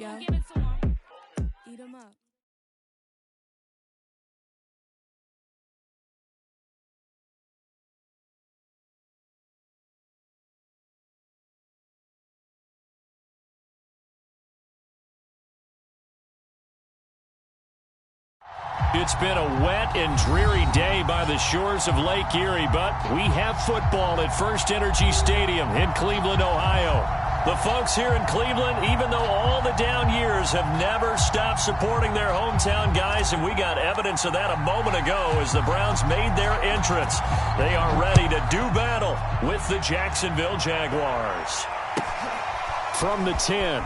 Yo, give it to him. Eat him up. It's been a wet and dreary day by the shores of Lake Erie, but we have football at First Energy Stadium in Cleveland, Ohio. The folks here in Cleveland, even though all the down years, have never stopped supporting their hometown guys, and we got evidence of that a moment ago as the Browns made their entrance. They are ready to do battle with the Jacksonville Jaguars. From the 10.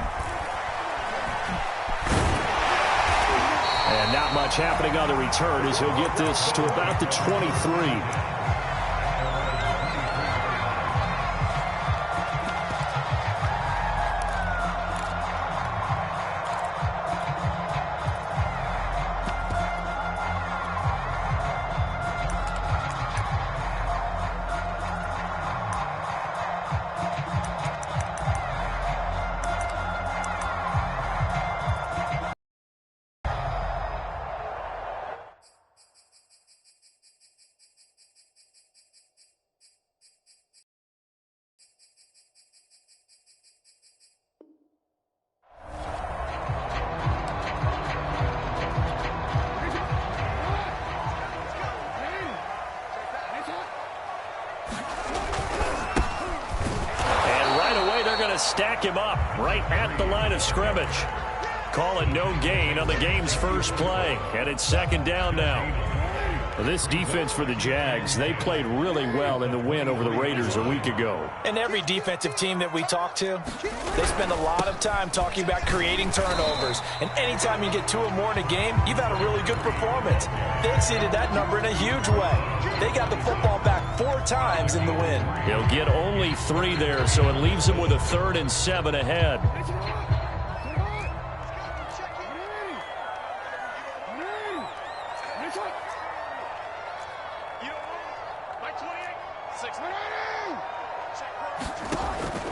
And not much happening on the return as he'll get this to about the 23. Stack him up right at the line of scrimmage. Call it no gain on the game's first play, and it's second down now. Well, this defense for the Jags, they played really well in the win over the Raiders a week ago. And every defensive team that we talk to, they spend a lot of time talking about creating turnovers. And anytime you get 2 or more in a game, you've had a really good performance. They exceeded that number in a huge way. They got the football back 4 times in the win. They'll get only 3 there, so it leaves them with a 3rd and 7 ahead.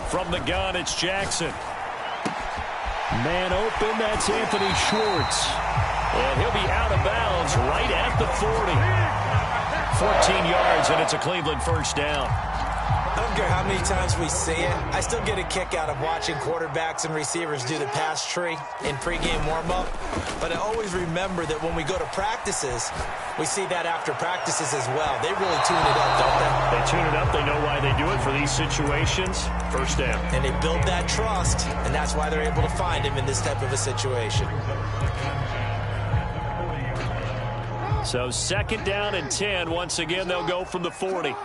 From the gun, it's Jackson. Man open, that's Anthony Schwartz. And he'll be out of bounds right at the 40. 14 yards, and it's a Cleveland first down. I don't care how many times we see it. I still get a kick out of watching quarterbacks and receivers do the pass tree in pregame warm-up. But I always remember that when we go to practices, we see that after practices as well. They really tune it up, don't they? They tune it up. They know why they do it for these situations. First down. And they build that trust, and that's why they're able to find him in this type of a situation. So second down and 10. Once again, they'll go from the 40.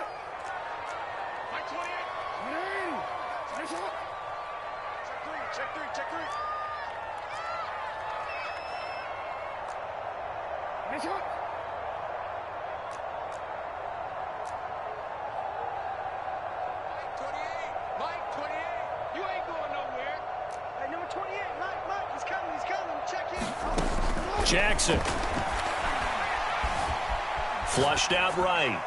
Jackson. Flushed out right.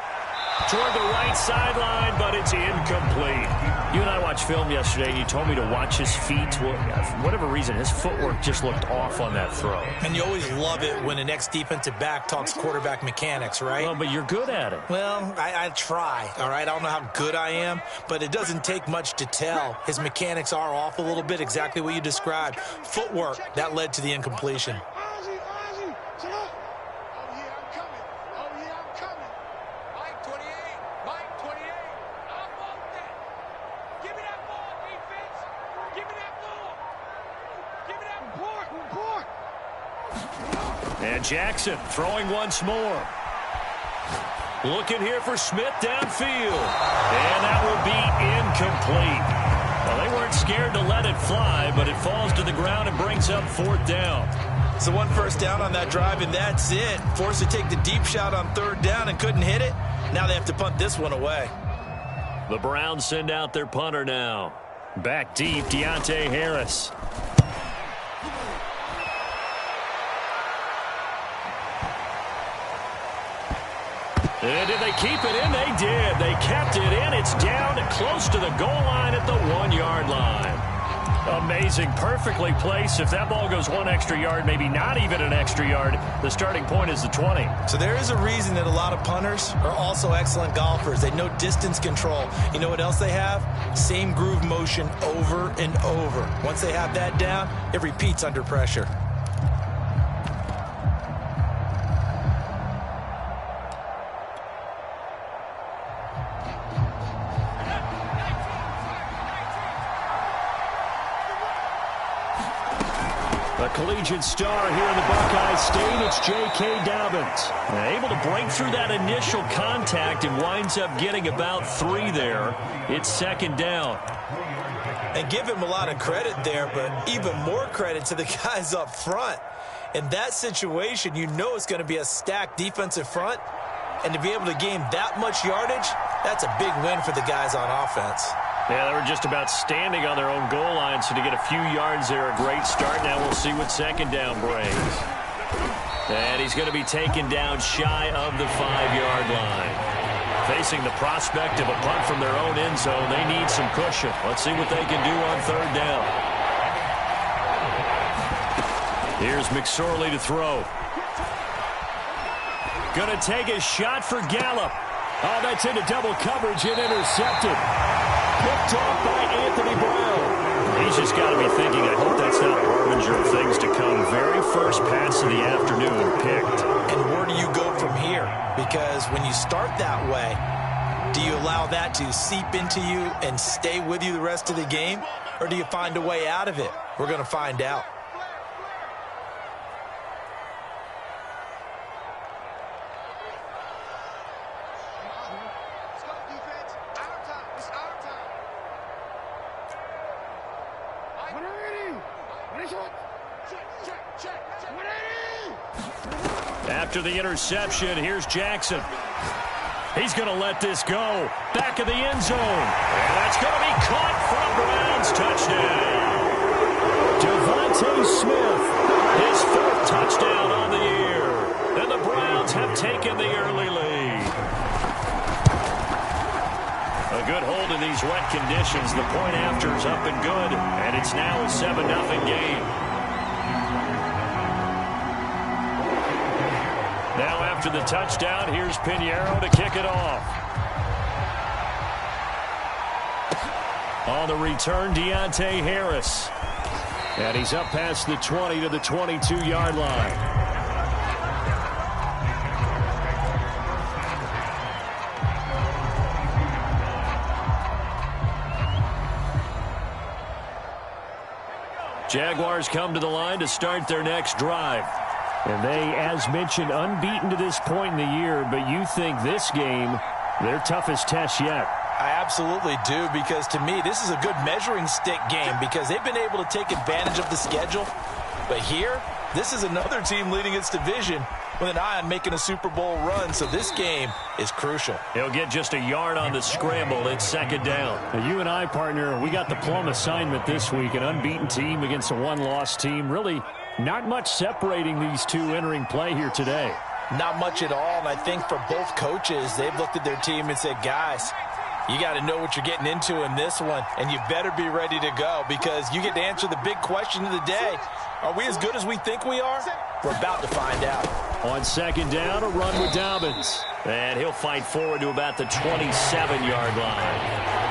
Toward the right sideline, but it's incomplete. You and I watched film yesterday, and you told me to watch his feet. Well, for whatever reason, his footwork just looked off on that throw. And you always love it when an ex-defensive back talks quarterback mechanics, right? Well, but you're good at it. Well, I try, all right? I don't know how good I am, but it doesn't take much to tell. His mechanics are off a little bit, exactly what you described. Footwork, that led to the incompletion. And Jackson throwing once more. Looking here for Smith downfield. And that will be incomplete. Well, they weren't scared to let it fly, but it falls to the ground and brings up 4th down. So 1 first down on that drive, and that's it. Forced to take the deep shot on 3rd down and couldn't hit it. Now they have to punt this one away. The Browns send out their punter now. Back deep, Deontay Harris. And did they keep it in? They did. They kept it in. It's down and close to the goal line at the 1-yard line. Amazing. Perfectly placed. If that ball goes one extra yard, maybe not even an extra yard, the starting point is the 20. So there is a reason that a lot of punters are also excellent golfers. They know distance control. You know what else they have? Same groove motion over and over. Once they have that down, it repeats under pressure. A collegiate star here in the Buckeye State, it's J.K. Dobbins. Able to break through that initial contact and winds up getting about 3 there. It's second down. And give him a lot of credit there, but even more credit to the guys up front. In that situation, you know it's going to be a stacked defensive front. And to be able to gain that much yardage, that's a big win for the guys on offense. Yeah, they were just about standing on their own goal line, so to get a few yards there, a great start. Now we'll see what second down brings. And he's going to be taken down shy of the 5-yard line. Facing the prospect of a punt from their own end zone, they need some cushion. Let's see what they can do on third down. Here's McSorley to throw. Going to take a shot for Gallup. Oh, that's into double coverage and intercepted. Picked off by Anthony Brown. He's just got to be thinking, I hope that's not a harbinger of things to come. Very first pass of the afternoon picked. And where do you go from here? Because when you start that way, do you allow that to seep into you and stay with you the rest of the game? Or do you find a way out of it? We're going to find out. After the interception, here's Jackson. He's going to let this go. Back of the end zone. And that's going to be caught for a Browns touchdown. Devontae Smith, his 4th touchdown on the year. And the Browns have taken the early lead. A good hold in these wet conditions. The point after is up and good. And it's now a 7-0 game. Now after the touchdown, here's Pinheiro to kick it off. On the return, Deontay Harris. And he's up past the 20 to the 22-yard line. Jaguars come to the line to start their next drive. And they, as mentioned, unbeaten to this point in the year, but you think this game, their toughest test yet. I absolutely do, because to me, this is a good measuring stick game because they've been able to take advantage of the schedule. But here, this is another team leading its division with an eye on making a Super Bowl run, so this game is crucial. He'll get just a yard on the scramble. It's second down. Now, you and I, partner, we got the plum assignment this week, an unbeaten team against a one-loss team. Really not much separating these two entering play here today. Not much at all, and I think for both coaches, they've looked at their team and said, guys, you got to know what you're getting into in this one, and you better be ready to go because you get to answer the big question of the day. Are we as good as we think we are? We're about to find out. On second down, a run with Dobbins. And he'll fight forward to about the 27-yard line.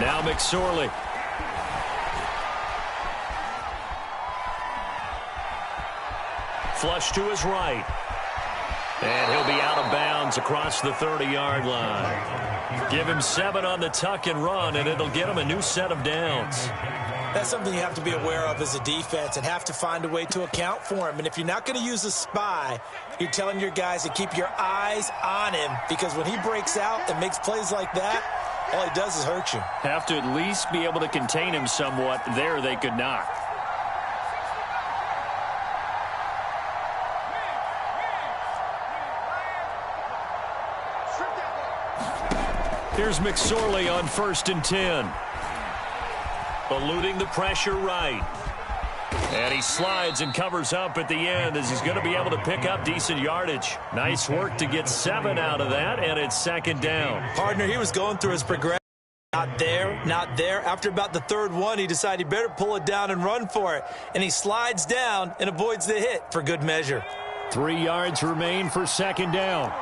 Now McSorley. Flush to his right. And he'll be out of bounds across the 30-yard line. Give him 7 on the tuck and run, and it'll get him a new set of downs. That's something you have to be aware of as a defense and have to find a way to account for him. And if you're not going to use a spy, you're telling your guys to keep your eyes on him because when he breaks out and makes plays like that, all he does is hurt you. Have to at least be able to contain him somewhat. There they could not. Here's McSorley on 1st and 10. Eluding the pressure right. And he slides and covers up at the end as he's going to be able to pick up decent yardage. Nice work to get 7 out of that, and it's second down. Partner, he was going through his progression. Not there, not there. After about the third one, he decided he better pull it down and run for it. And he slides down and avoids the hit for good measure. 3 yards remain for second down.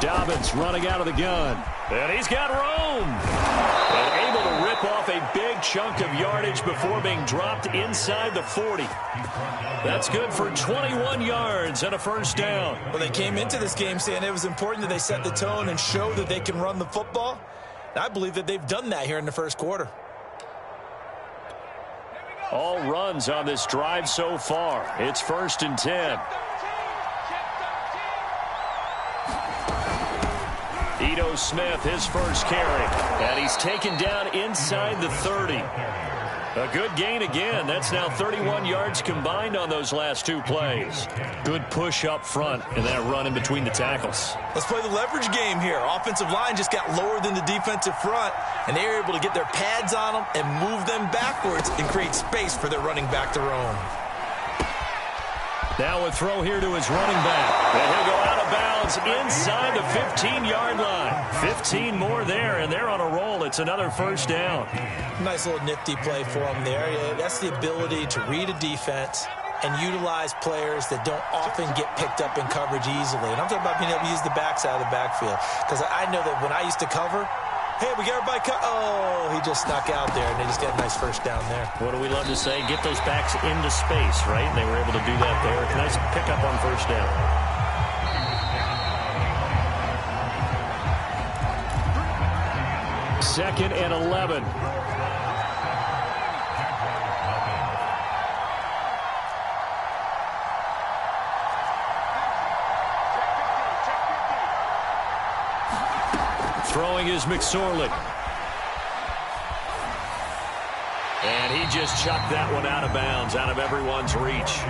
Dobbins running out of the gun. And he's got room. And able to rip off a big chunk of yardage before being dropped inside the 40. That's good for 21 yards and a first down. Well, they came into this game saying it was important that they set the tone and show that they can run the football. And I believe that they've done that here in the first quarter. All runs on this drive so far. It's 1st and 10. Ito Smith, his first carry. And he's taken down inside the 30. A good gain again. That's now 31 yards combined on those last 2 plays. Good push up front and that run in between the tackles. Let's play the leverage game here. Offensive line just got lower than the defensive front, and they were able to get their pads on them and move them backwards and create space for their running back to roam. Now a throw here to his running back. And he'll go out of bounds inside the 15-yard line. 15 more there, and they're on a roll. It's another first down. Nice little nifty play for him there. Yeah, that's the ability to read a defense and utilize players that don't often get picked up in coverage easily. And I'm talking about being able to use the backside of the backfield. Because I know that when I used to cover, hey, we got everybody cut. Oh, he just snuck out there, and they just got a nice first down there. What do we love to say? Get those backs into space, right? And they were able to do that there. Nice pickup on first down. Second and 11. Throwing is McSorley. And he just chucked that one out of bounds, out of everyone's reach.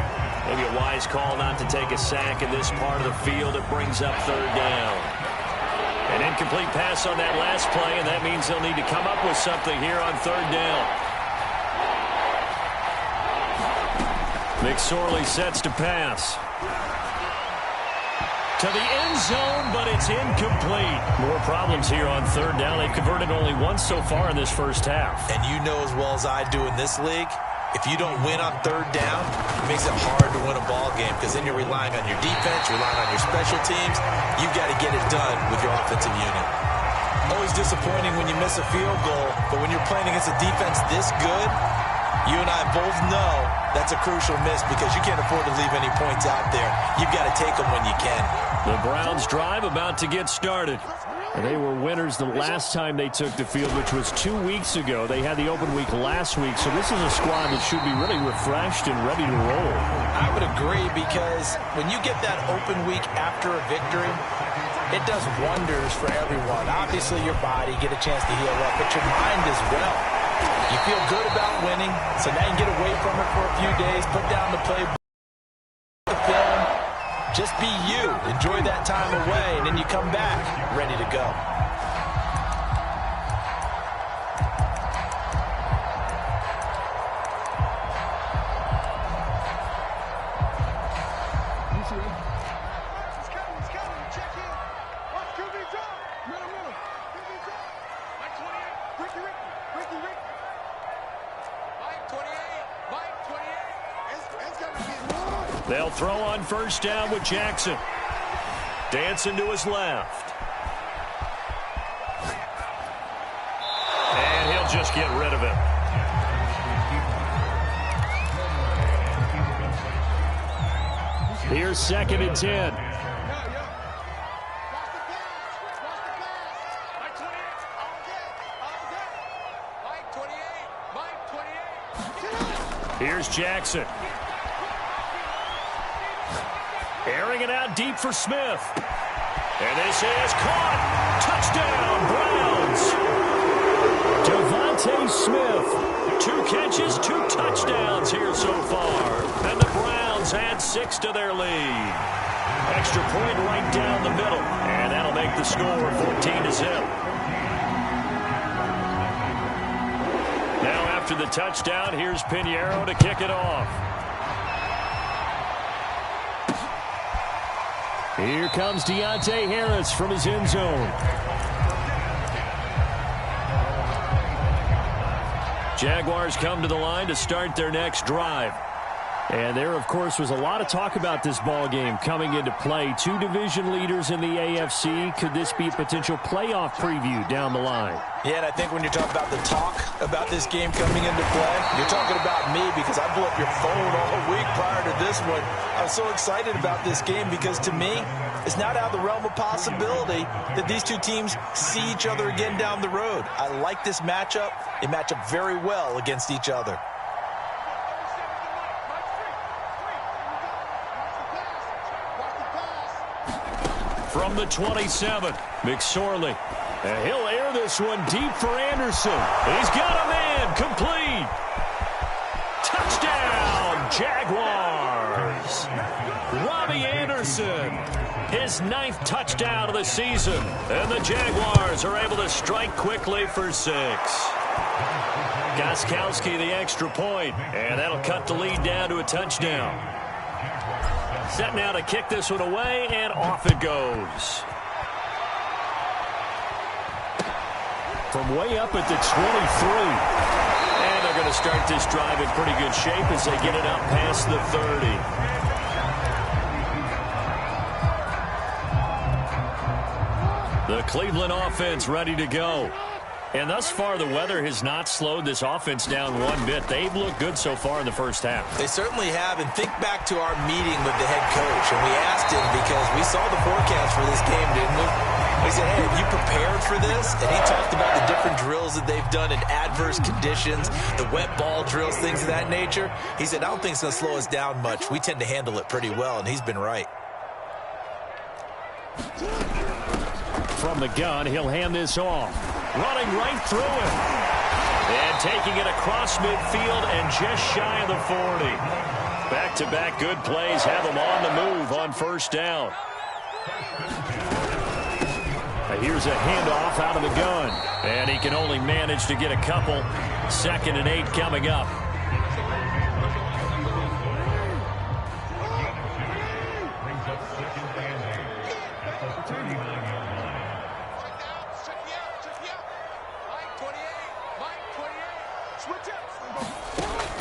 Maybe a wise call not to take a sack in this part of the field. It brings up third down. An incomplete pass on that last play, and that means they'll need to come up with something here on third down. McSorley sets to pass. To the end zone, but it's incomplete. More problems here on third down. They've converted only once so far in this first half. And you know as well as I do in this league, if you don't win on third down, it makes it hard to win a ball game because then you're relying on your defense, you're relying on your special teams. You've got to get it done with your offensive unit. Always disappointing when you miss a field goal, but when you're playing against a defense this good, you and I both know that's a crucial miss because you can't afford to leave any points out there. You've got to take them when you can. The Browns drive about to get started. And they were winners the last time they took the field, which was 2 weeks ago. They had the open week last week, so this is a squad that should be really refreshed and ready to roll. I would agree because when you get that open week after a victory, it does wonders for everyone. Obviously, your body get a chance to heal up, but your mind as well. You feel good about winning, so now you can get away from it for a few days, put down the playbook, the film, just be you. Enjoy that time away, and then you come back ready to go. They'll throw on first down with Jackson. Dancing to his left. And he'll just get rid of it. Here's 2nd and 10. Here's Jackson. Airing it out deep for Smith. And this is caught. Touchdown, Browns. Devontae Smith. 2 catches, 2 touchdowns here so far. And the Browns add 6 to their lead. Extra point right down the middle. And that'll make the score 14-0. after the touchdown, here's Pinheiro to kick it off. Here comes Deontay Harris from his end zone. Jaguars come to the line to start their next drive. And there, of course, was a lot of talk about this ball game coming into play. Two division leaders in the AFC. Could this be a potential playoff preview down the line? Yeah, and I think when you're talking about the talk about this game coming into play, you're talking about me because I blew up your phone all week prior to this one. I was so excited about this game because, to me, it's not out of the realm of possibility that these two teams see each other again down the road. I like this matchup. They match up very well against each other. From the 27, McSorley. And he'll air this one deep for Anderson. He's got a man. Complete. Touchdown, Jaguars. Robbie Anderson, his 9th touchdown of the season. And the Jaguars are able to strike quickly for 6. Gostkowski the extra point, and that'll cut the lead down to a touchdown. Set now to kick this one away, and off it goes. From way up at the 23. And they're going to start this drive in pretty good shape as they get it up past the 30. The Cleveland offense ready to go. And thus far, the weather has not slowed this offense down one bit. They've looked good so far in the first half. They certainly have. And think back to our meeting with the head coach. And we asked him because we saw the forecast for this game, didn't we? We said, hey, have you prepared for this? And he talked about the different drills that they've done in adverse conditions, the wet ball drills, things of that nature. He said, I don't think it's going to slow us down much. We tend to handle it pretty well, and he's been right. From the gun, he'll hand this off. Running right through it. And taking it across midfield and just shy of the 40. Back-to-back good plays have him on the move on first down. Here's a handoff out of the gun. And he can only manage to get a couple. 2nd and 8 coming up.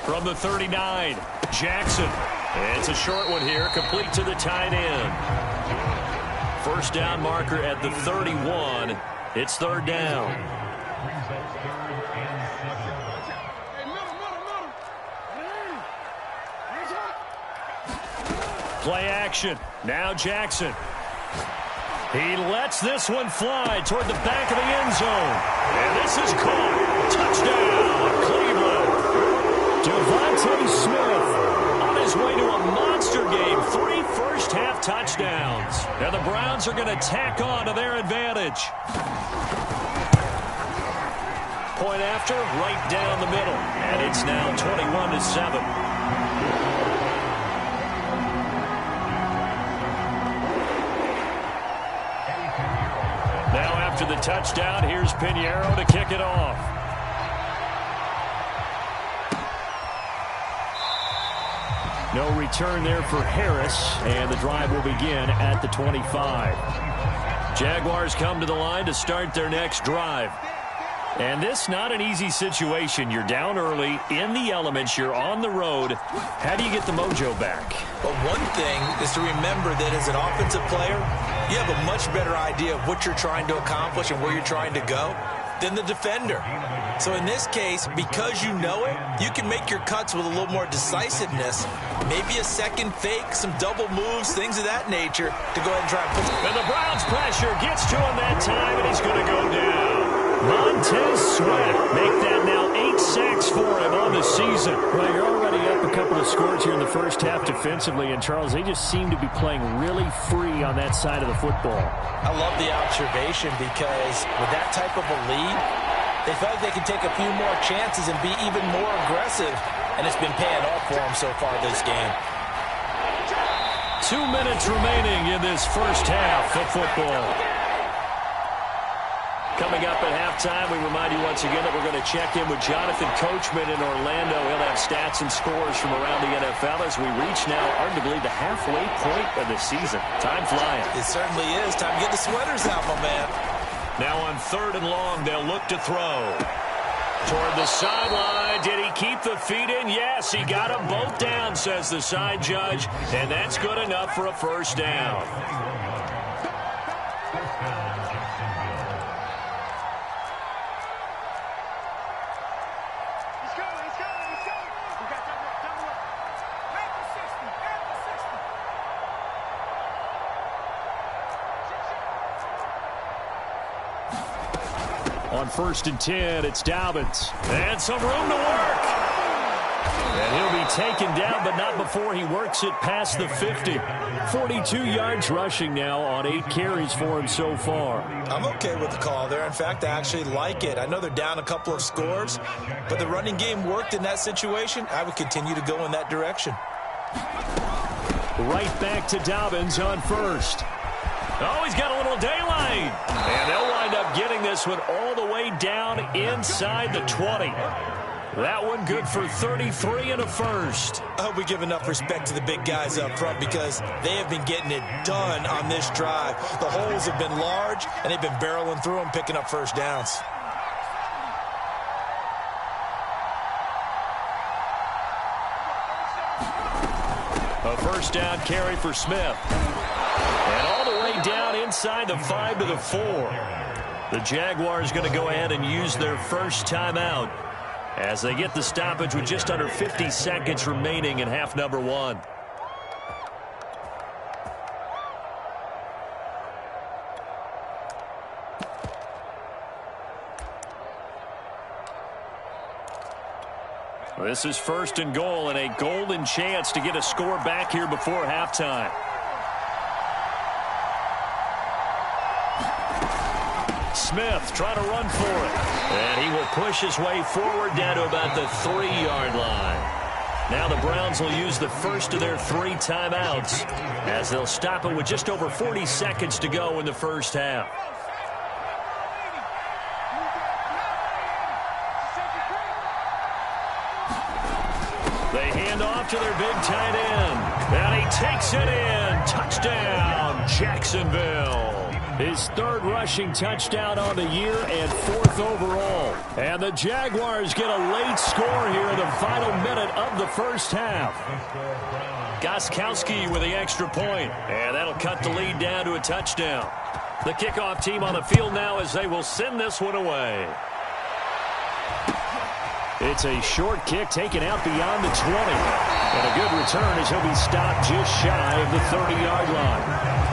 From the 39, Jackson. It's a short one here, complete to the tight end. First down marker at the 31. It's 3rd down. Play action. Now Jackson. He lets this one fly toward the back of the end zone. And this is caught. Touchdown, Cleveland. Devontae Smith on his way to a monster game. 3 first-half touchdowns. And the Browns are going to tack on to their advantage. Point after, right down the middle. And it's now 21-7. Now after the touchdown, here's Pinheiro to kick it off. No return there for Harris, and the drive will begin at the 25. Jaguars come to the line to start their next drive. And this not an easy situation. You're down early, in the elements, you're on the road. How do you get the mojo back? Well, one thing is to remember that as an offensive player, you have a much better idea of what you're trying to accomplish and where you're trying to go than the defender. So in this case, because you know it, you can make your cuts with a little more decisiveness. Maybe a second fake, some double moves, things of that nature to go ahead and try and put. And the Browns pressure gets to him that time, and he's going to go down. Montez Sweat make that now 8 sacks for him on the season. Well, you're already up a couple of scores here in the first half defensively, and Charles, they just seem to be playing really free on that side of the football. I love the observation because with that type of a lead, they feel like they can take a few more chances and be even more aggressive, and it's been paying off for them so far this game. 2 minutes remaining in this first half of football. Coming up at halftime, we remind you once again that we're going to check in with Jonathan Coachman in Orlando. He'll have stats and scores from around the NFL as we reach now arguably the halfway point of the season. Time flying. It certainly is. Time to get the sweaters out, my man. Now on 3rd and long, they'll look to throw. Toward the sideline. Did he keep the feet in? Yes, he got them both down, says the side judge. And that's good enough for a first down. On 1st and 10, it's Dobbins. And some room to work. And he'll be taken down, but not before he works it past the 50. 42 yards rushing now on 8 carries for him so far. I'm okay with the call there. In fact, I actually like it. I know they're down a couple of scores, but the running game worked in that situation. I would continue to go in that direction. Right back to Dobbins on 1st. Oh, he's got a little daylight. And they'll wind up getting this one all the way down inside the 20. That one good for 33 and a first. I hope we give enough respect to the big guys up front because they have been getting it done on this drive. The holes have been large, and they've been barreling through them, picking up first downs. A first down carry for Smith. And all the way down inside the 5 to the 4. The Jaguars going to go ahead and use their first timeout as they get the stoppage with just under 50 seconds remaining in half number 1. This is 1st and goal and a golden chance to get a score back here before halftime. Smith trying to run for it. And he will push his way forward down to about the 3-yard line. Now the Browns will use the first of their 3 timeouts as they'll stop it with just over 40 seconds to go in the first half. They hand off to their big tight end. And he takes it in. Touchdown, Jacksonville. His 3rd rushing touchdown on the year and 4th overall. And the Jaguars get a late score here in the final minute of the first half. Gostkowski with the extra point. And that'll cut the lead down to a touchdown. The kickoff team on the field now as they will send this one away. It's a short kick taken out beyond the 20. And a good return as he'll be stopped just shy of the 30-yard line.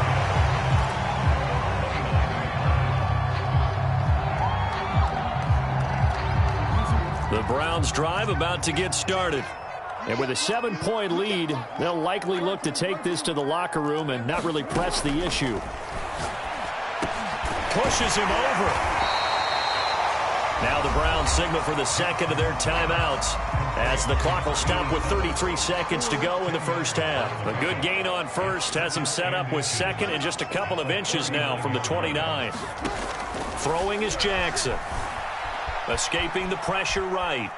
The Browns drive about to get started. And with a 7-point lead, they'll likely look to take this to the locker room and not really press the issue. Pushes him over. Now the Browns signal for the second of their timeouts as the clock will stop with 33 seconds to go in the first half. A good gain on first has him set up with second and just a couple of inches now from the 29. Throwing is Jackson. Escaping the pressure right.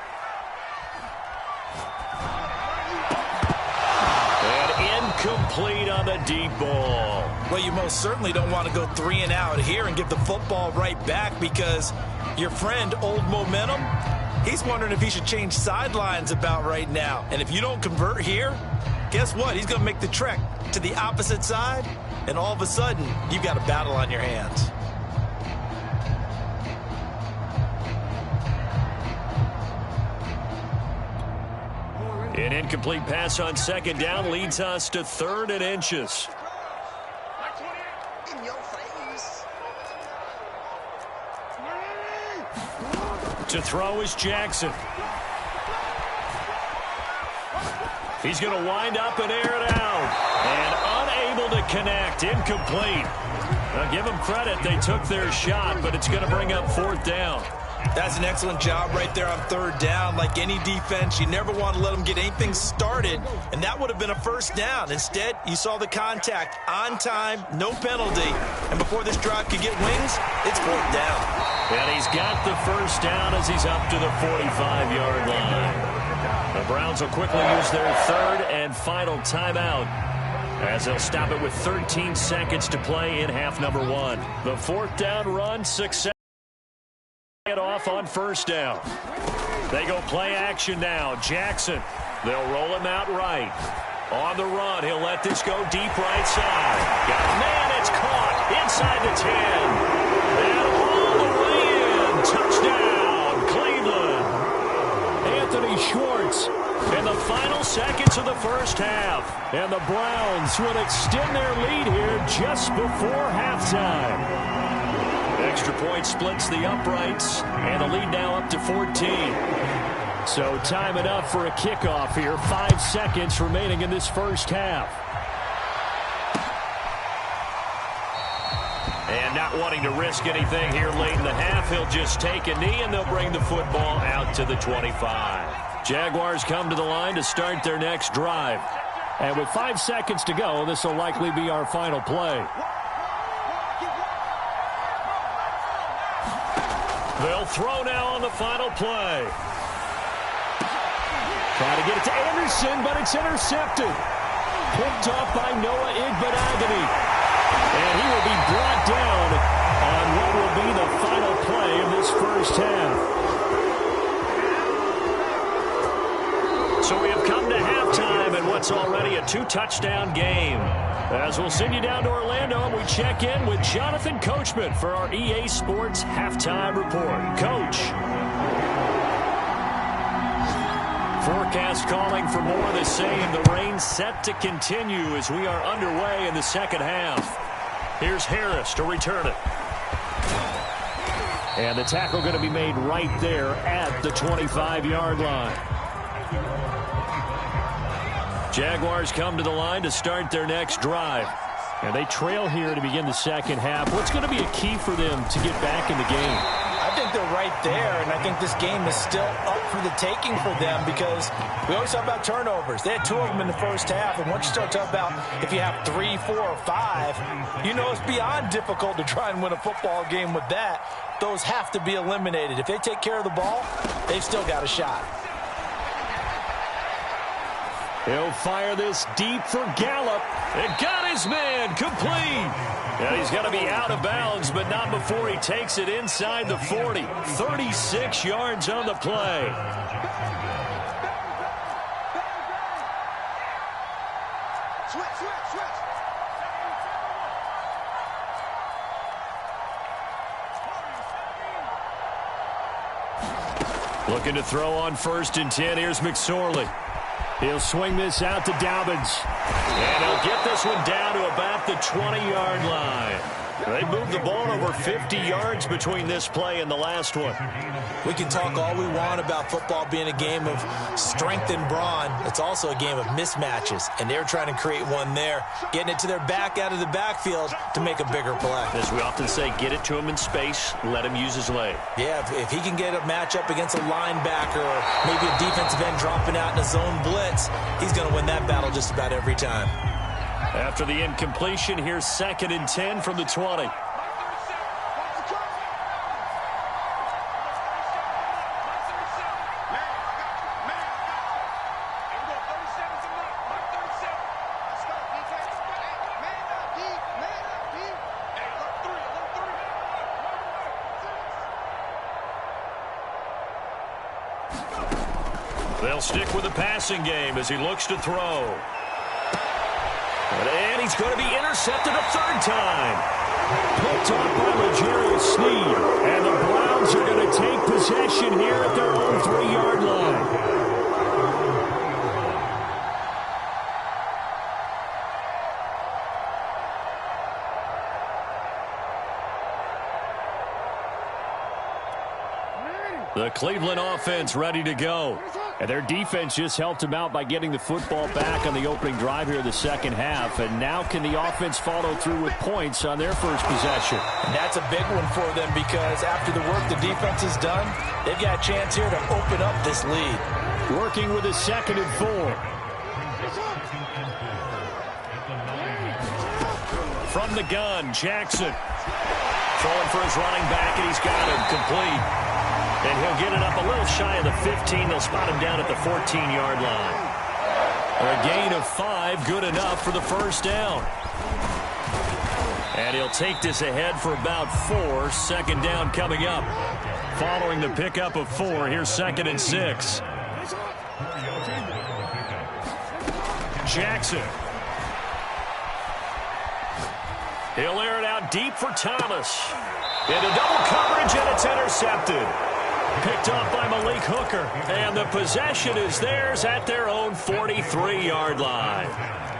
And incomplete on the deep ball. Well, you most certainly don't want to go 3 and out here and give the football right back because your friend, Old Momentum, he's wondering if he should change sidelines about right now. And if you don't convert here, guess what? He's going to make the trek to the opposite side, and all of a sudden, you've got a battle on your hands. An incomplete pass on second down leads us to 3rd and inches. To throw is Jackson. He's going to wind up and air it out. And unable to connect. Incomplete. Now give them credit. They took their shot, but it's going to bring up 4th down. That's an excellent job right there on 3rd down. Like any defense, you never want to let them get anything started, and that would have been a first down. Instead, you saw the contact on time, no penalty, and before this drive could get wings, it's 4th down. And he's got the first down as he's up to the 45-yard line. The Browns will quickly use their third and final timeout as they'll stop it with 13 seconds to play in half number one. The fourth down run, success. Get off on first down. They go play action now. Jackson. They'll roll him out right. On the run, he'll let this go deep right side. Got a man, it's caught inside the 10. And all the way in. Touchdown, Cleveland. Anthony Schwartz in the final seconds of the first half. And the Browns will extend their lead here just before halftime. Extra point splits the uprights, and the lead now up to 14. So time enough for a kickoff here. 5 seconds remaining in this first half. And not wanting to risk anything here late in the half, he'll just take a knee, and they'll bring the football out to the 25. Jaguars come to the line to start their next drive. And with 5 seconds to go, this will likely be our final play. They'll throw now on the final play. Trying to get it to Anderson, but it's intercepted. Picked off by Noah Igbenogany. And he will be brought down on what will be the final play of this first half. So we have come to halftime in what's already a 2-touchdown game. As we'll send you down to Orlando, and we check in with Jonathan Coachman for our EA Sports Halftime Report. Coach. Forecast calling for more of the same. The rain set to continue as we are underway in the second half. Here's Harris to return it. And the tackle going to be made right there at the 25-yard line. Jaguars come to the line to start their next drive. And they trail here to begin the second half. What's going to be a key for them to get back in the game? I think they're right there, and I think this game is still up for the taking for them because we always talk about turnovers. They had 2 of them in the first half, and once you start talking about if you have 3, 4, or 5, you know it's beyond difficult to try and win a football game with that. Those have to be eliminated. If they take care of the ball, they've still got a shot. He'll fire this deep for Gallup. And got his man complete. And he's going to be out of bounds, but not before he takes it inside the 40. 36 yards on the play. Looking to throw on 1st and 10. Here's McSorley. He'll swing this out to Dobbins. And he'll get this one down to about the 20-yard line. They moved the ball over 50 yards between this play and the last one. We can talk all we want about football being a game of strength and brawn. It's also a game of mismatches, and they're trying to create one there, getting it to their back out of the backfield to make a bigger play. As we often say, get it to him in space, let him use his leg. Yeah, if he can get a matchup against a linebacker or maybe a defensive end dropping out in a zone blitz, he's going to win that battle just about every time. After the incompletion, here's 2nd and 10 from the 20. They'll stick with the passing game as he looks to throw. And he's going to be intercepted a 3rd time. Picked off by L'Jarius Sneed. And the Browns are going to take possession here at their own 3-yard line. The Cleveland offense ready to go. And their defense just helped them out by getting the football back on the opening drive here in the second half. And now can the offense follow through with points on their first possession? And that's a big one for them because after the work the defense has done, they've got a chance here to open up this lead. Working with a 2nd and 4. From the gun, Jackson. Throwing for his running back, and he's got him complete. And he'll get it up a little shy of the 15. They'll spot him down at the 14-yard line. A gain of 5, good enough for the first down. And he'll take this ahead for about 4. Second down coming up. Following the pickup of 4, here's 2nd and 6. Jackson. He'll air it out deep for Thomas. Into double coverage, and it's intercepted. Picked off by Malik Hooker. And the possession is theirs at their own 43-yard line.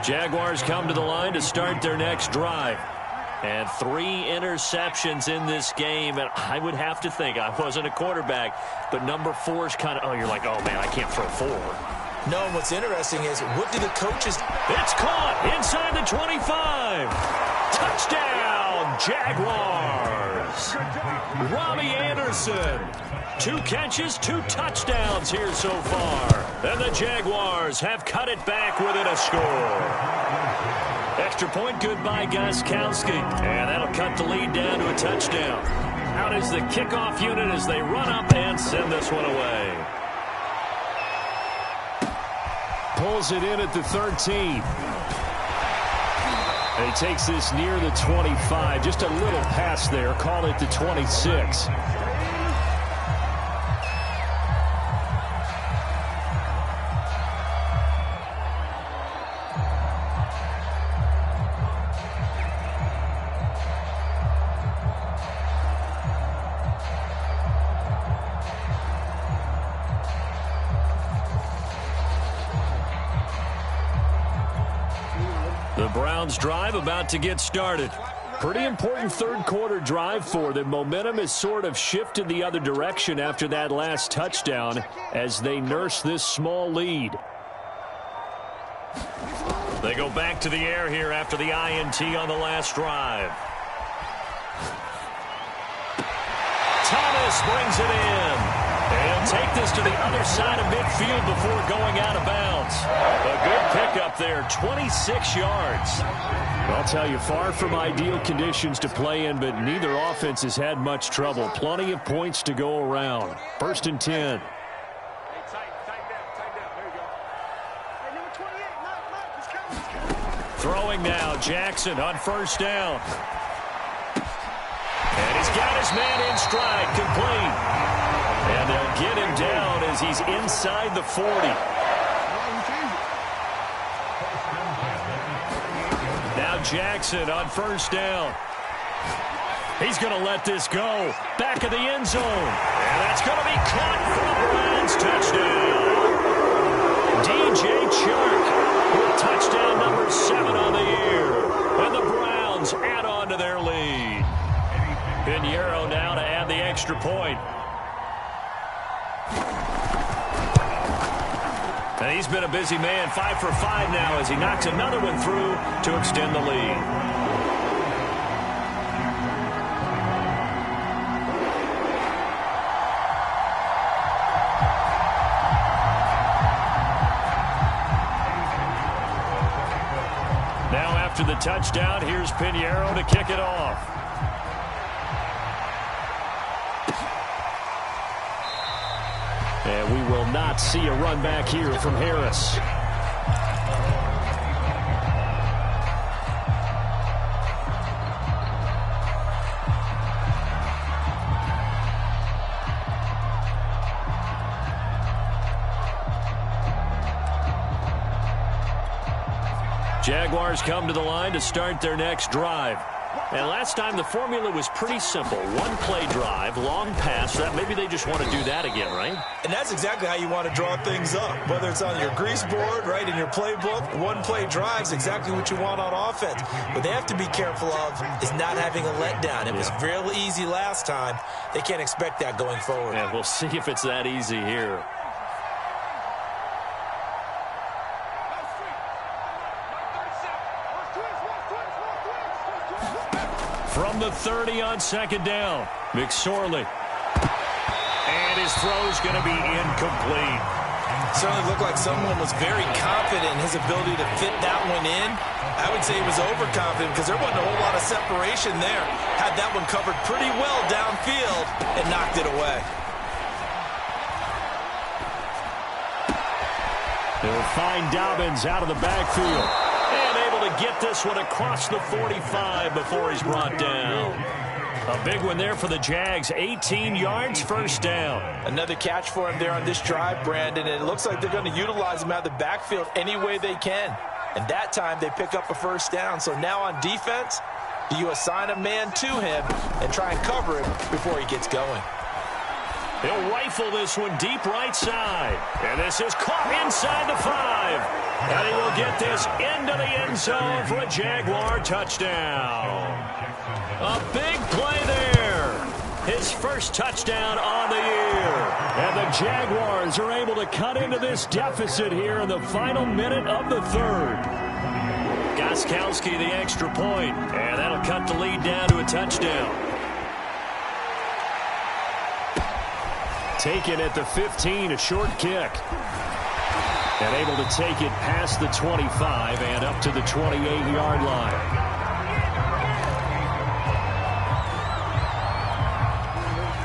Jaguars come to the line to start their next drive. And 3 interceptions in this game. And I would have to think, I wasn't a quarterback, but number 4 is kind of, you're like, oh, man, I can't throw 4. No, and what's interesting is, what do the coaches... It's caught inside the 25. Touchdown, Jaguars. Robbie Anderson. 2 catches, 2 touchdowns here so far. And the Jaguars have cut it back within a score. Extra point, good by Gostkowski. And that'll cut the lead down to a touchdown. Out is the kickoff unit as they run up and send this one away. Pulls it in at the 13. And he takes this near the 25. Just a little pass there. Call it the 26. The Browns drive about to get started. Pretty important third quarter drive for them. Momentum has sort of shifted the other direction after that last touchdown as they nurse this small lead. They go back to the air here after the INT on the last drive. Thomas brings it in. And he'll take this to the other side of midfield before going out of bounds. A good pickup there, 26 yards. I'll tell you, far from ideal conditions to play in, but neither offense has had much trouble. Plenty of points to go around. 1st and 10. Throwing now, Jackson on 1st down. And he's got his man in stride, complete. And they'll get him down as he's inside the 40. Now Jackson on 1st down. He's going to let this go. Back of the end zone. And that's going to be caught for the Browns. Touchdown. DJ Chark with touchdown number 7 on the year. And the Browns add on to their lead. Pinheiro now to add the extra point. And he's been a busy man, 5 for 5 now as he knocks another one through to extend the lead. Now after the touchdown, here's Pinheiro to kick it off. And we will not see a run back here from Harris. Jaguars come to the line to start their next drive. And last time the formula was pretty simple. 1-play drive, long pass. That maybe they just want to do that again, right? And that's exactly how you want to draw things up. Whether it's on your grease board, right, in your playbook, 1-play drive's exactly what you want on offense. What they have to be careful of is not having a letdown. It was real easy last time. They can't expect that going forward. Yeah, we'll see if it's that easy here. From the 30 on 2nd down, McSorley. And his throw's going to be incomplete. Certainly looked like someone was very confident in his ability to fit that one in. I would say he was overconfident because there wasn't a whole lot of separation there. Had that one covered pretty well downfield and knocked it away. They'll find Dobbins out of the backfield. And able to get this one across the 45 before he's brought down. A big one there for the Jags. 18 yards, first down. Another catch for him there on this drive, Brandon. And it looks like they're going to utilize him out of the backfield any way they can. And that time they pick up a first down. So now on defense, do you assign a man to him and try and cover him before he gets going? He'll rifle this one deep right side. And this is caught inside the 5. And he will get this into the end zone for a Jaguar touchdown. A big play there. His first touchdown on the year. And the Jaguars are able to cut into this deficit here in the final minute of the third. Gostkowski the extra point. And that'll cut the lead down to a touchdown. Taken at the 15, a short kick. And able to take it past the 25 and up to the 28-yard line.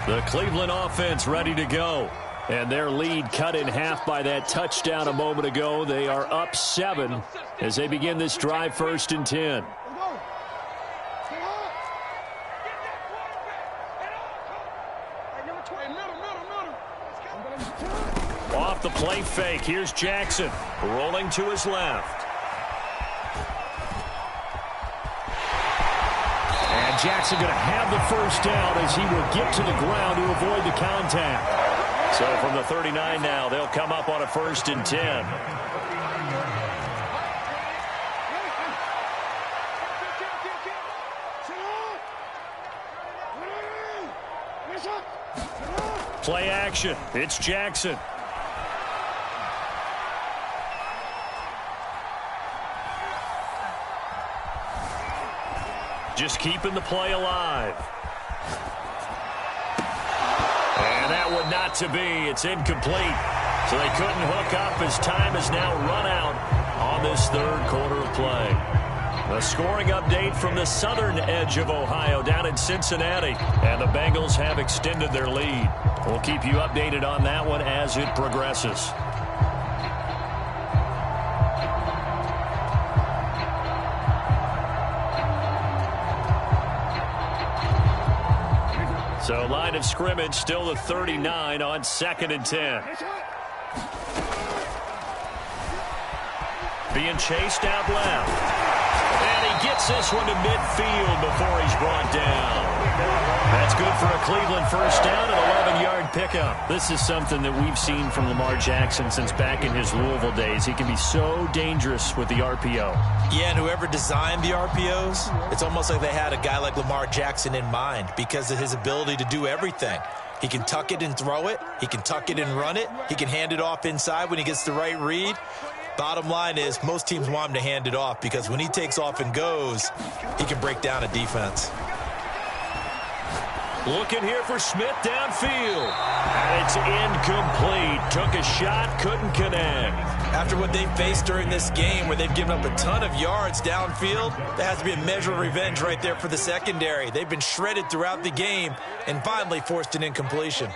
The Cleveland offense ready to go. And their lead cut in half by that touchdown a moment ago. They are up 7 as they begin this drive, 1st and 10. Off the play fake. Here's Jackson rolling to his left. And Jackson going to have the first down as he will get to the ground to avoid the contact. So from the 39 now, they'll come up on a 1st and 10. Play action. It's Jackson. Just keeping the play alive. And that one not to be. It's incomplete. So they couldn't hook up as time has now run out on this third quarter of play. A scoring update from the southern edge of Ohio down in Cincinnati. And the Bengals have extended their lead. We'll keep you updated on that one as it progresses. So line of scrimmage still the 39 on 2nd and 10. Being chased out left. And he gets this one to midfield before he's brought down. That's good for a Cleveland first down, an 11-yard pickup. This is something that we've seen from Lamar Jackson since back in his Louisville days. He can be so dangerous with the RPO. Yeah, and whoever designed the RPOs, it's almost like they had a guy like Lamar Jackson in mind because of his ability to do everything. He can tuck it and throw it. He can tuck it and run it. He can hand it off inside when he gets the right read. Bottom line is most teams want him to hand it off because when he takes off and goes, he can break down a defense. Looking here for Smith downfield. And it's incomplete. Took a shot, couldn't connect. After what they faced during this game where they've given up a ton of yards downfield, there has to be a measure of revenge right there for the secondary. They've been shredded throughout the game and finally forced an incompletion.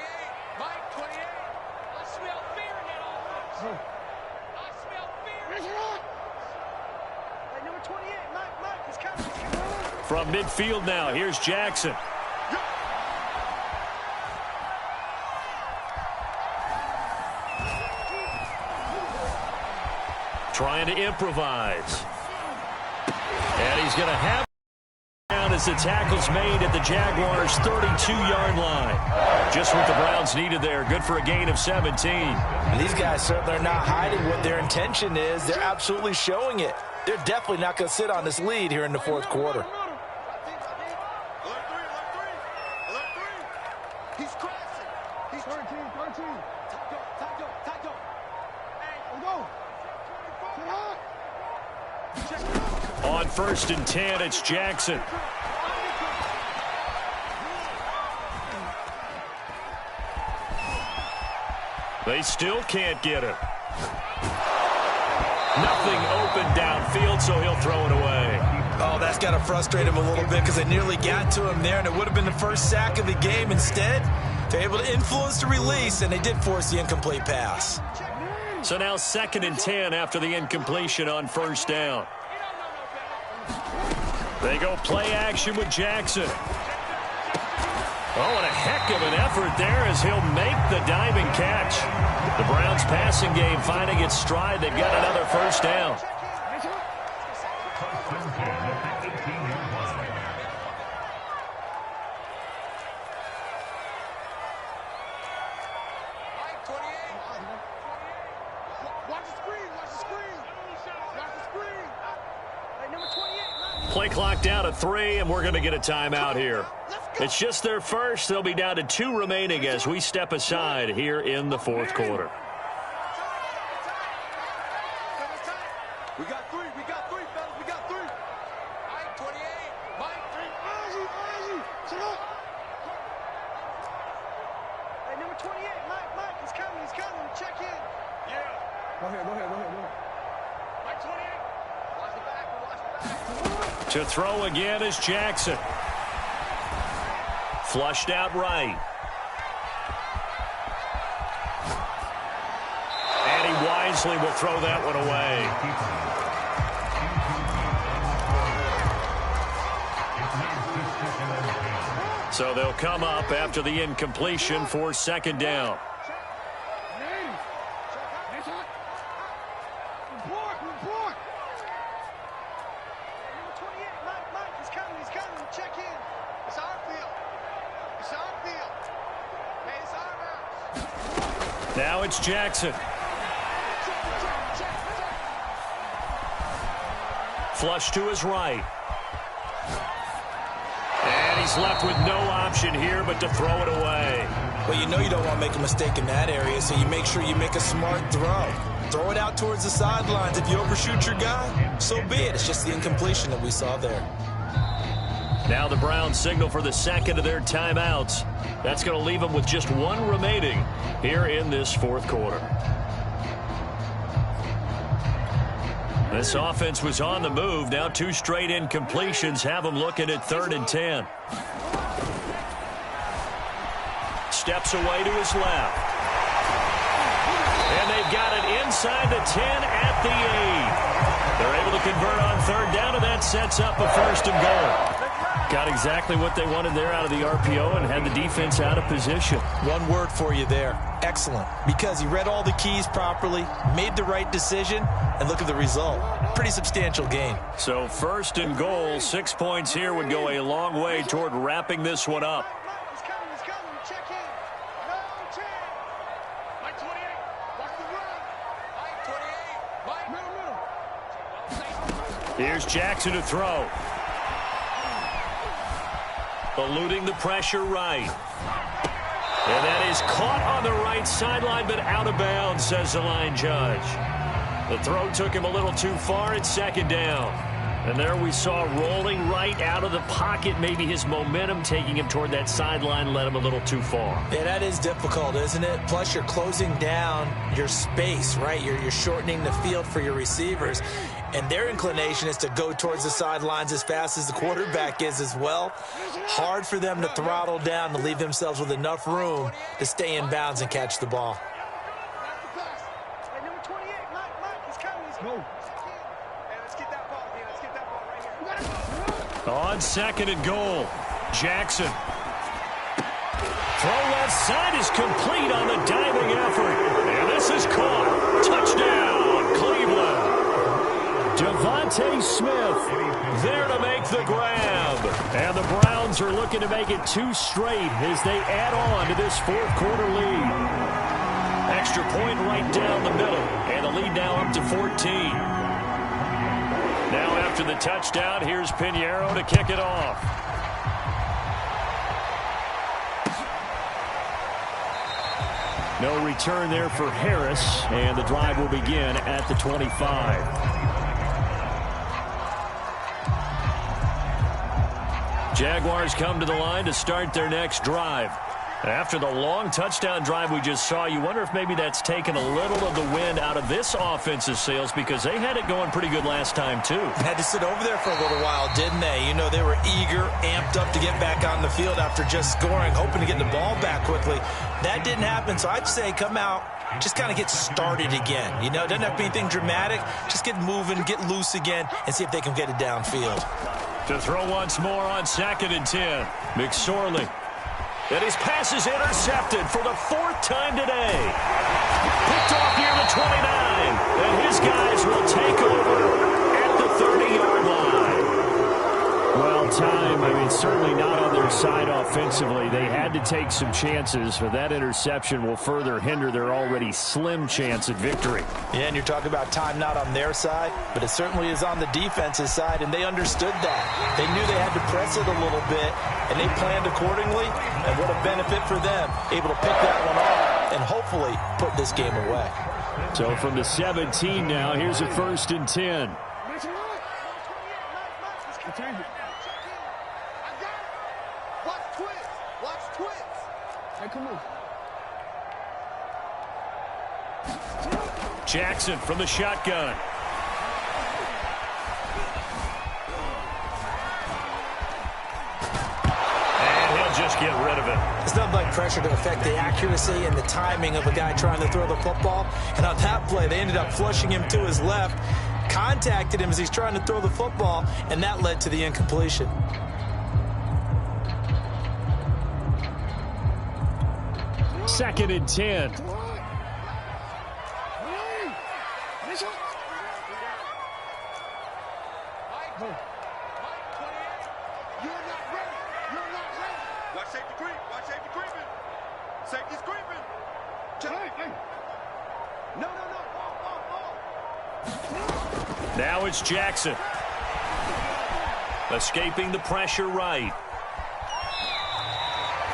From midfield now, here's Jackson. Trying to improvise. And he's going to have it down as the tackle's made at the Jaguars' 32-yard line. Just what the Browns needed there. Good for a gain of 17. And these guys certainly are not hiding what their intention is. They're absolutely showing it. They're definitely not going to sit on this lead here in the fourth quarter. On 1st and 10, it's Jackson. They still can't get him. Nothing open downfield, so he'll throw it away. Oh, that's got to frustrate him a little bit because they nearly got to him there, and it would have been the first sack of the game. Instead, they're able to influence the release, and they did force the incomplete pass. So now 2nd and 10 after the incompletion on first down. They go play action with Jackson. Oh, and a heck of an effort there as he'll make the diving catch. The Browns passing game finding its stride. They've got another first down. Play clock down to 3, and we're going to get a timeout here. It's just their first. They'll be down to 2 remaining as we step aside here in the 4th quarter. We got 3, fellas. We got 3. Mike, 28. Mike, 3. Hey, number 28. Mike, he's coming. Check in. Yeah. Go ahead. Mike, 28. Watch the back. To throw again is Jackson. Flushed out right. And he wisely will throw that one away. So they'll come up after the incompletion for 2nd down. Now it's Jackson. Flush to his right. And he's left with no option here but to throw it away. Well, you know you don't want to make a mistake in that area, so you make sure you make a smart throw. Throw it out towards the sidelines. If you overshoot your guy, so be it. It's just the incompletion that we saw there. Now the Browns signal for the 2nd of their timeouts. That's going to leave them with just 1 remaining here in this 4th quarter. This offense was on the move. Now 2 straight incompletions have them looking at 3rd and 10. Steps away to his left. And they've got it inside the 10 at the 8. They're able to convert on 3rd down, and that sets up a 1st and goal. Got exactly what they wanted there out of the RPO and had the defense out of position. One word for you there. Excellent. Because he read all the keys properly, made the right decision, and look at the result. Pretty substantial gain. So 1st and goal, 6 points here would go a long way toward wrapping this one up. He's coming. Check in. No chance. Mike, 28. Watch the run. Mike, 28. Mike, middle. Here's Jackson to throw. Eluding the pressure right. And that is caught on the right sideline, but out of bounds, says the line judge. The throw took him a little too far at 2nd down. And there we saw rolling right out of the pocket. Maybe his momentum taking him toward that sideline led him a little too far. Yeah, that is difficult, isn't it? Plus, you're closing down your space, right? You're shortening the field for your receivers. And their inclination is to go towards the sidelines as fast as the quarterback is as well. Hard for them to throttle down to leave themselves with enough room to stay in bounds and catch the ball. Hey, number 28. Mike, he's coming. Hey, let's get that ball here. Let's get that ball right here. On 2nd and goal, Jackson. Throw left side is complete on the diving effort. And this is caught. Touchdown, Cleveland. Devontae Smith there to make the grab. And the Browns are looking to make it 2 straight as they add on to this 4th quarter lead. Extra point right down the middle. And the lead now up to 14. Now after the touchdown, here's Pinheiro to kick it off. No return there for Harris, and the drive will begin at the 25. Jaguars come to the line to start their next drive. After the long touchdown drive we just saw, you wonder if maybe that's taken a little of the wind out of this offense's sails because they had it going pretty good last time, too. Had to sit over there for a little while, didn't they? You know, they were eager, amped up to get back on the field after just scoring, hoping to get the ball back quickly. That didn't happen, so I'd say come out, just kind of get started again. You know, it doesn't have to be anything dramatic. Just get moving, get loose again, and see if they can get it downfield. To throw once more on 2nd and 10. McSorley. And his pass is intercepted for the 4th time today. Picked off near the 29. And his guys will take over at the 30-yard line. Well, time, I mean, certainly not on their side offensively. They had to take some chances, but that interception will further hinder their already slim chance at victory. Yeah, and you're talking about time not on their side, but it certainly is on the defense's side, and they understood that. They knew they had to press it a little bit, and they planned accordingly, and what a benefit for them, able to pick that one off and hopefully put this game away. So from the 17 now, here's a 1st and 10. Jackson from the shotgun. And he'll just get rid of it. It's nothing like pressure to affect the accuracy and the timing of a guy trying to throw the football. And on that play, they ended up flushing him to his left, contacted him as he's trying to throw the football, and that led to the incompletion. Second and 10. Now it's Jackson. Escaping the pressure right.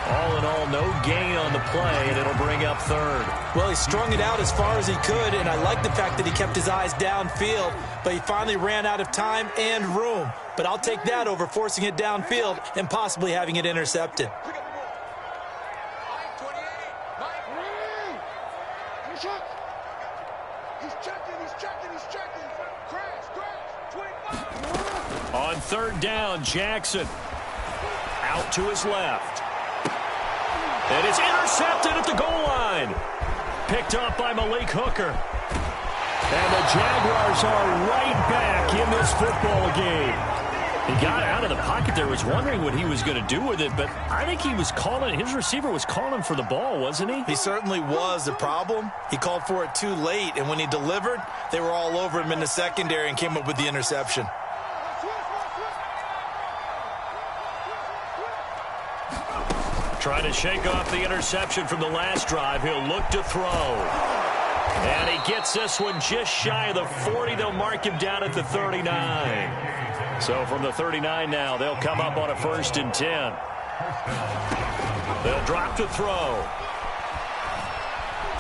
All in all, no gain on the play, and it'll bring up 3rd. Well, he strung it out as far as he could, and I like the fact that he kept his eyes downfield, but he finally ran out of time and room. But I'll take that over forcing it downfield and possibly having it intercepted. On 3rd down, Jackson. Out to his left. And it's intercepted at the goal line. Picked up by Malik Hooker. And the Jaguars are right back in this football game. He got out of the pocket there, was wondering what he was going to do with it, but I think he was calling, his receiver was calling for the ball, wasn't he? He certainly was. The problem, he called for it too late, and when he delivered, they were all over him in the secondary and came up with the interception. Trying to shake off the interception from the last drive. He'll look to throw. And he gets this one just shy of the 40. They'll mark him down at the 39. So from the 39 now, they'll come up on a 1st and 10. They'll drop to throw.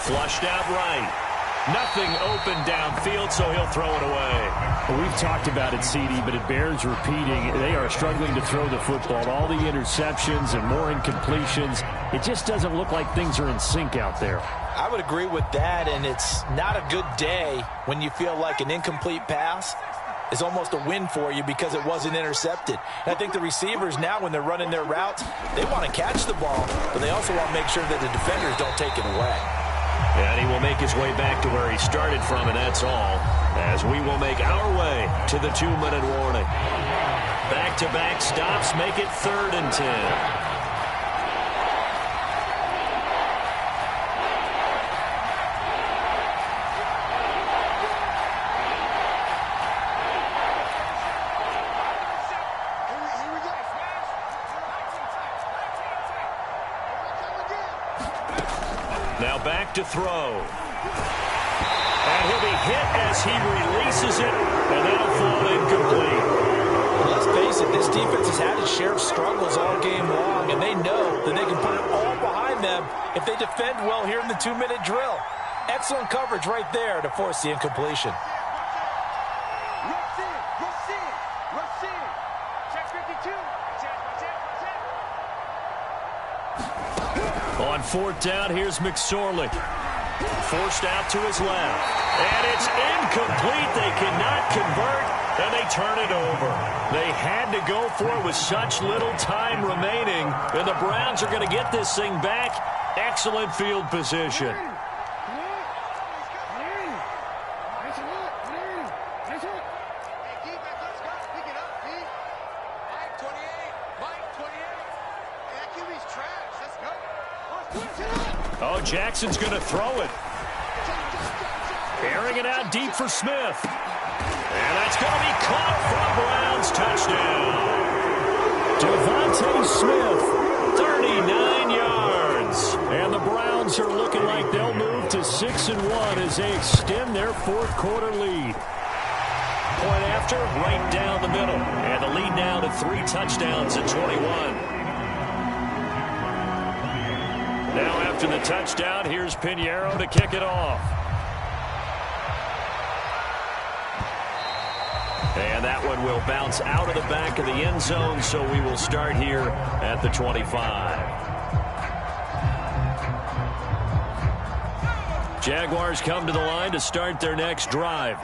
Flushed out right. Nothing open downfield, so he'll throw it away. Well, we've talked about it, CD, but it bears repeating. They are struggling to throw the football. All the interceptions and more incompletions. It just doesn't look like things are in sync out there. I would agree with that, and it's not a good day when you feel like an incomplete pass is almost a win for you because it wasn't intercepted. And I think the receivers now, when they're running their routes, they want to catch the ball, but they also want to make sure that the defenders don't take it away. And he will make his way back to where he started from, and that's all, as we will make our way to the 2-minute warning. Back-to-back stops make it 3rd and 10. Now back to throw. And he'll be hit as he releases it, and that'll fall incomplete. Well, let's face it, this defense has had its share of struggles all game long, and they know that they can put it all behind them if they defend well here in the 2-minute drill. Excellent coverage right there to force the incompletion. On fourth down, here's McSorley. Forced out to his left. And it's incomplete. They cannot convert, and they turn it over. They had to go for it with such little time remaining, and the Browns are going to get this thing back. Excellent field position. Oh, Jackson's going to throw it. Airing it out deep for Smith. And that's going to be caught for Browns touchdown. Devontae Smith, 39 yards. And the Browns are looking like they'll move to 6-1 as they extend their fourth quarter lead. Point after, right down the middle. And the lead now to 3 touchdowns at 21. Now after the touchdown, here's Pinheiro to kick it off. And that one will bounce out of the back of the end zone, so we will start here at the 25. Jaguars come to the line to start their next drive.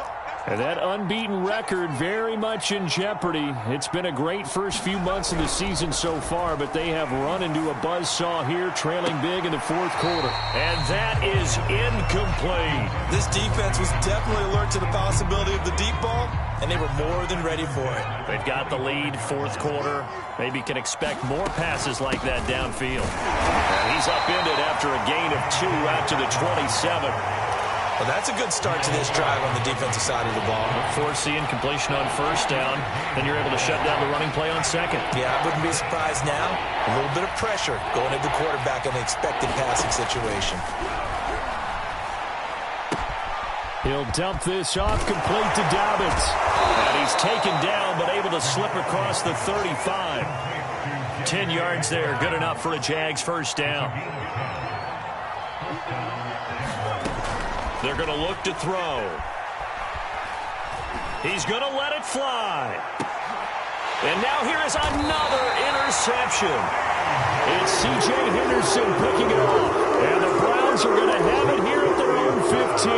And that unbeaten record very much in jeopardy. It's been a great first few months of the season so far, but they have run into a buzzsaw here, trailing big in the fourth quarter. And that is incomplete. This defense was definitely alert to the possibility of the deep ball, and they were more than ready for it. They've got the lead, fourth quarter. Maybe can expect more passes like that downfield. And he's upended after a gain of 2 out to the 27. Well, that's a good start to this drive on the defensive side of the ball. Force the incompletion on first down, then you're able to shut down the running play on second. Yeah, I wouldn't be surprised now. A little bit of pressure going at the quarterback in an expected passing situation. He'll dump this off complete to Dobbins. And he's taken down, but able to slip across the 35. 10 yards there, good enough for a Jags first down. They're going to look to throw. He's going to let it fly. And now here is another interception. It's C.J. Henderson picking it up. And the Browns are going to have it here at their own 15.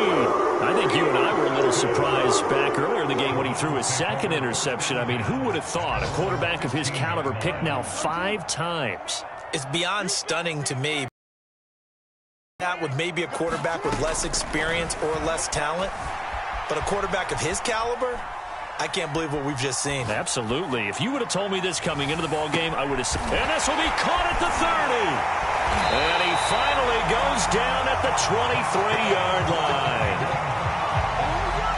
I think you and I were a little surprised back earlier in the game when he threw his second interception. I mean, who would have thought a quarterback of his caliber picked now 5 times? It's beyond stunning to me. That would maybe a quarterback with less experience or less talent, but a quarterback of his caliber, I can't believe what we've just seen. Absolutely. If you would have told me this coming into the ball game, I would have said, and this will be caught at the 30. And he finally goes down at the 23-yard line.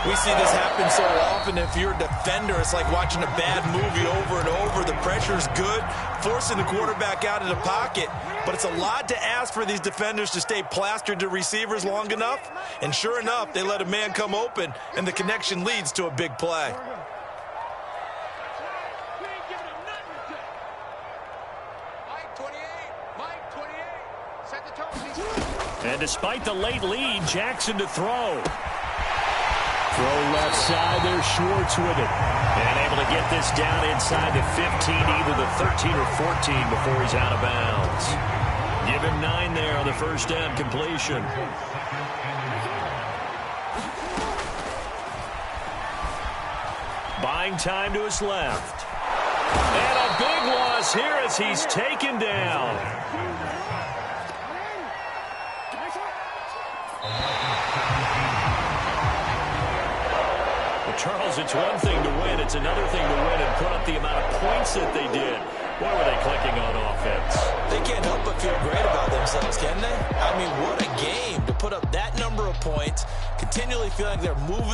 We see this happen so often. If you're a defender, it's like watching a bad movie over and over. The pressure's good, forcing the quarterback out of the pocket. But it's a lot to ask for these defenders to stay plastered to receivers long enough. And sure enough, they let a man come open, and the connection leads to a big play. And despite the late lead, Jackson to throw. Throw left side, there's Schwartz with it. And able to get this down inside the 15, either the 13 or 14 before he's out of bounds. Give him 9 there on the first down completion. Buying time to his left. And a big loss here as he's taken down. Charles, it's one thing to win. It's another thing to win and put up the amount of points that they did. Why were they clicking on offense? They can't help but feel great about themselves, can they? I mean, what a game to put up that number of points, continually feeling like they're moving